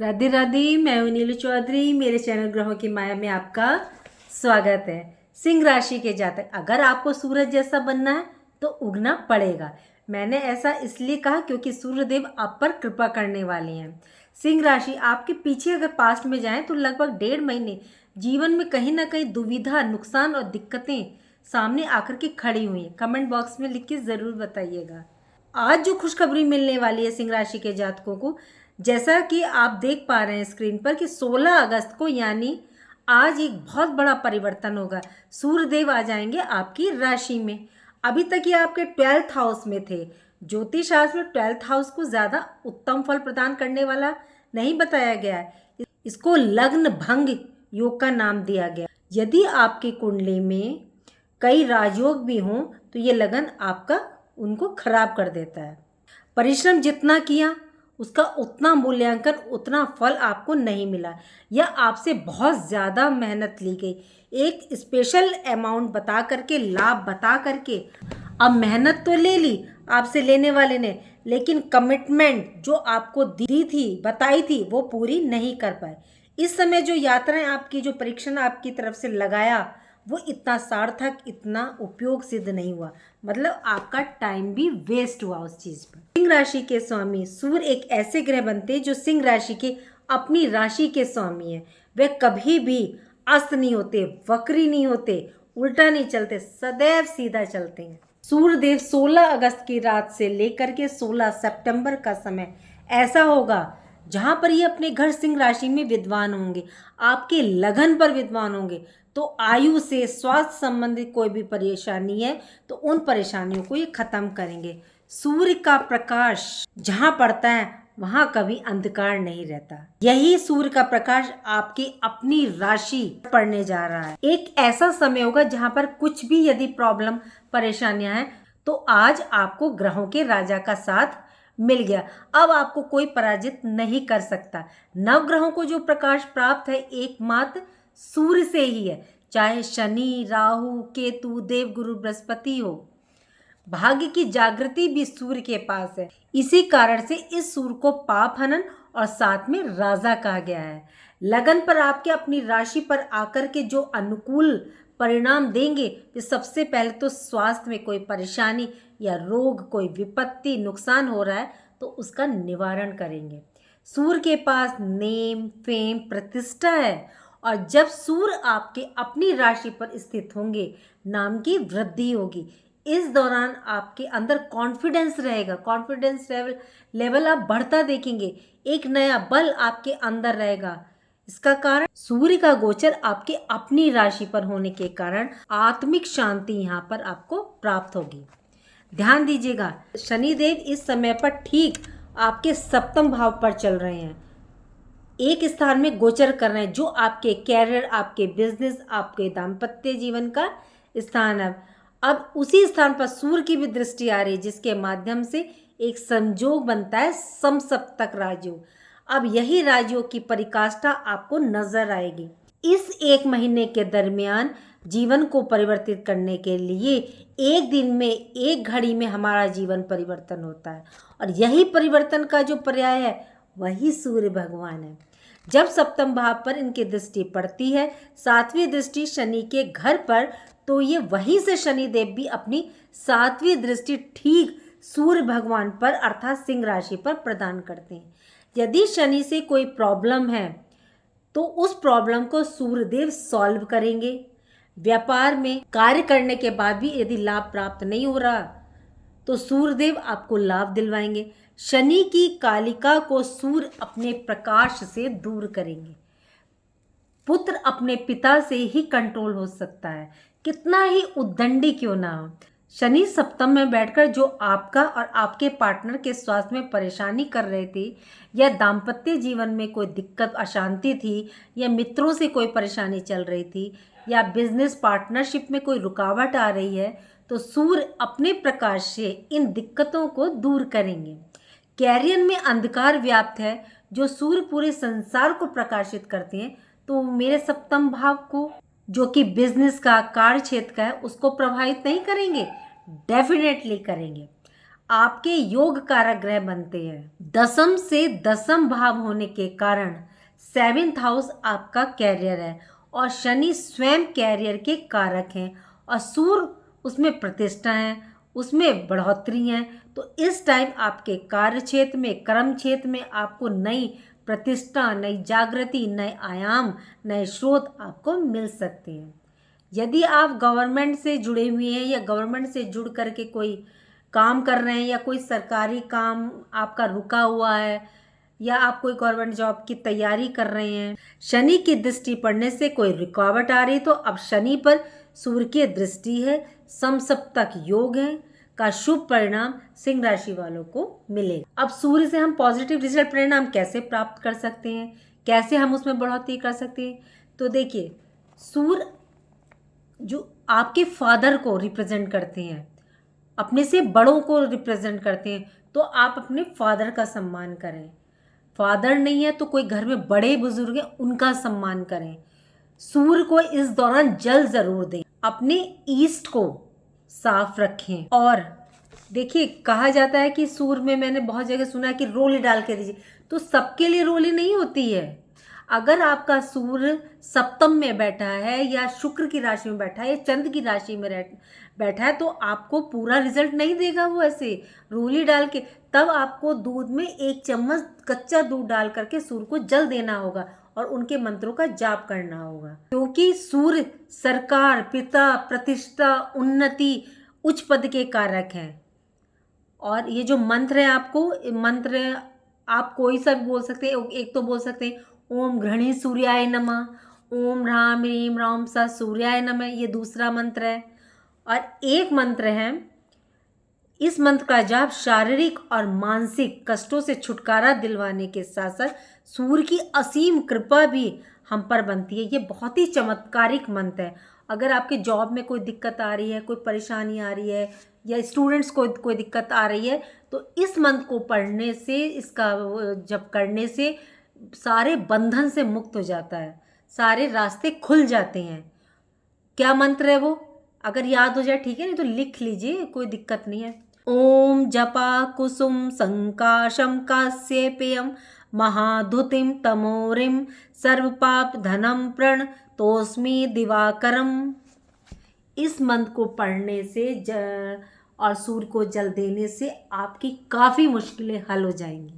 राधे राधे। मैं हूं नीलू चौधरी। मेरे चैनल ग्रहों की माया में आपका स्वागत है। सिंह राशि के जातक, अगर आपको सूरज जैसा बनना है तो उगना पड़ेगा। मैंने ऐसा इसलिए कहा क्योंकि सूर्यदेव आप पर कृपा करने वाले हैं। सिंह राशि आपके पीछे अगर पास्ट में जाएं तो लगभग 1.5 महीने जीवन में कहीं ना कहीं दुविधा, नुकसान और दिक्कतें सामने आकर के खड़ी हुई हैं। कमेंट बॉक्स में लिख के ज़रूर बताइएगा। आज जो खुशखबरी मिलने वाली है सिंह राशि के जातकों को, जैसा कि आप देख पा रहे हैं स्क्रीन पर कि 16 अगस्त को यानी आज एक बहुत बड़ा परिवर्तन होगा। सूर्यदेव आ जाएंगे आपकी राशि में। अभी तक ये आपके 12th हाउस में थे। ज्योतिष शास्त्र में 12th हाउस को ज़्यादा उत्तम फल प्रदान करने वाला नहीं बताया गया है। इसको लग्न भंग योग का नाम दिया गया। यदि आपकी कुंडली में कई राजयोग भी हों तो ये लगन आपका उनको खराब कर देता है। परिश्रम जितना किया उसका उतना मूल्यांकन, उतना फल आपको नहीं मिला, या आपसे बहुत ज़्यादा मेहनत ली गई। एक स्पेशल अमाउंट बता करके, लाभ बता करके, अब मेहनत तो ले ली आपसे लेने वाले ने, लेकिन कमिटमेंट जो आपको दी थी, बताई थी, वो पूरी नहीं कर पाए। इस समय जो यात्राएं आपकी, जो परीक्षण आपकी तरफ से लगाया, वो इतना सार्थक, इतना उपयोग सिद्ध नहीं हुआ। मतलब आपका टाइम भी वेस्ट हुआ उस चीज पर। सिंह राशि के स्वामी सूर्य एक ऐसे ग्रह बनते हैं जो सिंह राशि के अपनी राशि के स्वामी है। वे कभी भी अस्त नहीं होते, वक्री नहीं होते, उल्टा नहीं चलते, सदैव सीधा चलते हैं। सूर्यदेव 16 अगस्त की रात से लेकर के 16 सितंबर का समय ऐसा होगा जहां पर ये अपने घर सिंह राशि में विद्वान होंगे, आपके लगन पर विद्वान होंगे। तो आयु से, स्वास्थ्य संबंधित कोई भी परेशानी है तो उन परेशानियों को ये खत्म करेंगे। सूर्य का प्रकाश जहां पड़ता है वहां कभी अंधकार नहीं रहता। यही सूर्य का प्रकाश आपकी अपनी राशि पड़ने जा रहा है। एक ऐसा समय होगा जहां पर कुछ भी यदि प्रॉब्लम, परेशानियां हैं तो आज आपको ग्रहों के राजा का साथ मिल गया। अब आपको कोई पराजित नहीं कर सकता। नवग्रहों को जो प्रकाश प्राप्त है एकमात्र सूर्य से ही है, चाहे शनि, राहु, केतु, देवगुरु, बृहस्पति हो। भाग्य की जागृति भी सूर्य के पास है। इसी कारण से इस सूर्य को पाप हनन और साथ में राजा कहा गया है। लगन पर आपके अपनी राशि पर आकर के जो अनुकूल परिणाम देंगे, तो सबसे पहले तो स्वास्थ्य में कोई परेशानी या रोग, कोई विपत्ति, नुकसान हो रहा है तो उसका निवारण करेंगे। सूर्य के पास नेम, फेम, प्रतिष्ठा है, और जब सूर्य आपके अपनी राशि पर स्थित होंगे नाम की वृद्धि होगी। इस दौरान आपके अंदर कॉन्फिडेंस रहेगा, कॉन्फिडेंस लेवल आप बढ़ता देखेंगे। एक नया बल आपके अंदर रहेगा। इसका कारण सूर्य का गोचर आपके अपनी राशि पर होने के कारण आत्मिक शांति यहाँ पर आपको प्राप्त होगी। ध्यान दीजिएगा, शनिदेव इस समय पर ठीक आपके सप्तम भाव पर चल रहे हैं, एक स्थान में गोचर कर रहे हैं जो आपके कैरियर, आपके बिजनेस, आपके दाम्पत्य जीवन का स्थान है। अब उसी स्थान पर सूर्य की भी दृष्टि आ रही है, जिसके माध्यम से एक संयोग बनता है समसप्तक राजयोग। अब यही राजयोग की परिकाष्ठा आपको नजर आएगी। इस 1 महीने के दरमियान जीवन को परिवर्तित करने के लिए एक दिन में, एक घड़ी में हमारा जीवन परिवर्तन होता है, और यही परिवर्तन का जो पर्याय है वही सूर्य भगवान है। जब सप्तम भाव पर इनकी दृष्टि पड़ती है, 7वीं दृष्टि शनि के घर पर, तो ये वहीं से शनिदेव भी अपनी 7वीं दृष्टि ठीक सूर्य भगवान पर अर्थात सिंह राशि पर प्रदान करते हैं। यदि शनि से कोई प्रॉब्लम है तो उस प्रॉब्लम को सूर्यदेव सॉल्व करेंगे। व्यापार में कार्य करने के बाद भी यदि लाभ प्राप्त नहीं हो रहा तो सूर्यदेव आपको लाभ दिलवाएंगे। शनि की कालिका को सूर्य अपने प्रकाश से दूर करेंगे। पुत्र अपने पिता से ही कंट्रोल हो सकता है, कितना ही उद्दंडी क्यों ना हो। शनि सप्तम में बैठकर जो आपका और आपके पार्टनर के स्वास्थ्य में परेशानी कर रहे थे, या दाम्पत्य जीवन में कोई दिक्कत, अशांति थी, या मित्रों से कोई परेशानी चल रही थी, या बिजनेस पार्टनरशिप में कोई रुकावट आ रही है, तो सूर्य अपने प्रकाश से इन दिक्कतों को दूर करेंगे। कैरियर में अंधकार व्याप्त है, जो सूर्य पूरे संसार को प्रकाशित करते हैं, तो मेरे सप्तम भाव को, जो कि बिजनेस का, कार्य क्षेत्र का है, उसको प्रभावित नहीं करेंगे, डेफिनेटली करेंगे। आपके योग कारक ग्रह बनते हैं। दसम से दसम भाव होने के कारण 7th हाउस आपका कैरियर है और शनि स्वयं कैरियर के कारक हैं और सूर्य उसमें प्रतिष्ठा है, उसमें बढ़ोतरी है। तो इस टाइम आपके कार्य क्षेत्र में, कर्म क्षेत्र में आपको नई प्रतिष्ठा, नई जागृति, नए आयाम, नए स्रोत आपको मिल सकते हैं। यदि आप गवर्नमेंट से जुड़े हुए हैं या गवर्नमेंट से जुड़ करके कोई काम कर रहे हैं या कोई सरकारी काम आपका रुका हुआ है या आप कोई गवर्नमेंट जॉब की तैयारी कर रहे हैं, शनि की दृष्टि पड़ने से कोई रुकावट आ रही तो अब शनि पर सूर्य की दृष्टि है, समसप्तक योग है का शुभ परिणाम सिंह राशि वालों को मिलेगा। अब सूर्य से हम पॉजिटिव रिजल्ट परिणाम कैसे प्राप्त कर सकते हैं, कैसे हम उसमें बढ़ोतरी कर सकते हैं? तो देखिए, सूर्य जो आपके फादर को रिप्रेजेंट करते हैं, अपने से बड़ों को रिप्रेजेंट करते हैं, तो आप अपने फादर का सम्मान करें। फादर नहीं है तो कोई घर में बड़े बुजुर्ग हैं, उनका सम्मान करें। सूर्य को इस दौरान जल जरूर दें, अपने ईस्ट को साफ रखें। और देखिए, कहा जाता है कि सूर्य में, मैंने बहुत जगह सुना है कि रोली डाल के दीजिए, तो सबके लिए रोली नहीं होती है। अगर आपका सूर्य सप्तम में बैठा है या शुक्र की राशि में बैठा है या चंद्र की राशि में बैठा है तो आपको पूरा रिजल्ट नहीं देगा वो ऐसे रोली डाल के। तब आपको दूध में 1 चम्मच कच्चा दूध डाल करके सूर्य को जल देना होगा और उनके मंत्रों का जाप करना होगा, क्योंकि सूर्य सरकार, पिता, प्रतिष्ठा, उन्नति, उच्च पद के कारक हैं। और ये जो मंत्र है, आपको मंत्र आप कोई सा भी बोल सकते हैं। एक तो बोल सकते हैं ओम घृणी सूर्याय नमः, ओम ह्रां ह्रीं ह्रौं स सूर्याय नमः, ये दूसरा मंत्र है। और एक मंत्र है, इस मंत्र का जाप शारीरिक और मानसिक कष्टों से छुटकारा दिलवाने के साथ साथ सूर्य की असीम कृपा भी हम पर बनती है। ये बहुत ही चमत्कारिक मंत्र है। अगर आपके जॉब में कोई दिक्कत आ रही है, कोई परेशानी आ रही है या स्टूडेंट्स को कोई दिक्कत आ रही है, तो इस मंत्र को पढ़ने से, इसका जप करने से सारे बंधन से मुक्त हो जाता है, सारे रास्ते खुल जाते हैं। क्या मंत्र है वो? अगर याद हो जाए ठीक है, नहीं तो लिख लीजिए, कोई दिक्कत नहीं है। ओम जपा कुसुम संकाशम कास्यपेयम महाधुतिम तमोरिम सर्वपाप धनम प्रण तोस्मी दिवाकरम। इस मंत्र को पढ़ने से और सूर्य को जल देने से आपकी काफ़ी मुश्किलें हल हो जाएंगी।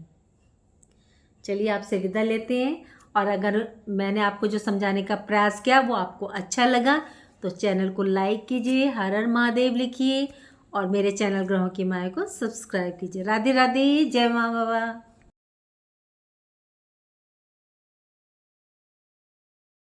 चलिए, आपसे विदा लेते हैं। और अगर मैंने आपको जो समझाने का प्रयास किया वो आपको अच्छा लगा तो चैनल को लाइक कीजिए, हर हर महादेव लिखिए और मेरे चैनल ग्रहों की माया को सब्सक्राइब कीजिए। राधे राधे, जय माँ बाबा।